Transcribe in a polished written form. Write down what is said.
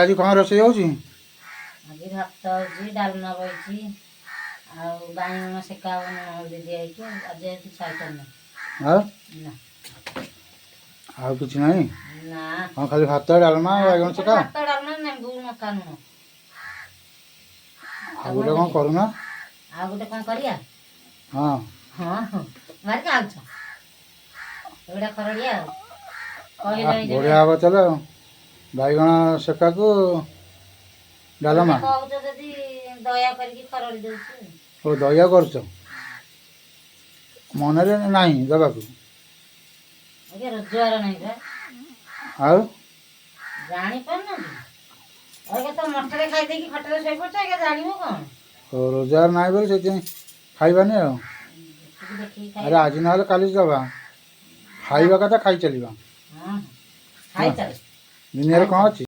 आज कौन रोषे हो? आज भात होची डालमा बची बाइगण सेका हल्दी दिखाई आज किसी आइटम नहीं आ किछ नहीं ना हाँ खाली भात डालमा बैगन सेका भात डालमा नेबू मका नुण आ गोटे कौन करूना आ गोटे कौन करिया हाँ हाँ मार के आउछ एटा खरड़िया बढ़िया हम चल बैगन सेका को डालमा कहूच जदि दया करके खरड़ी देउछु ओ दया कर मन ना देवा आगे रोजगार नहीं बे आउ जानी पन आगे तो मठरे खाई देकी खटरे सोई पड़छ आगे जानिबो कोन रोजगार ना बोले से खाइबानी अरे आज ना काली दबा खाइबा कथा खाई चलवा हां खाई चल दुनिया कौन अच्छी।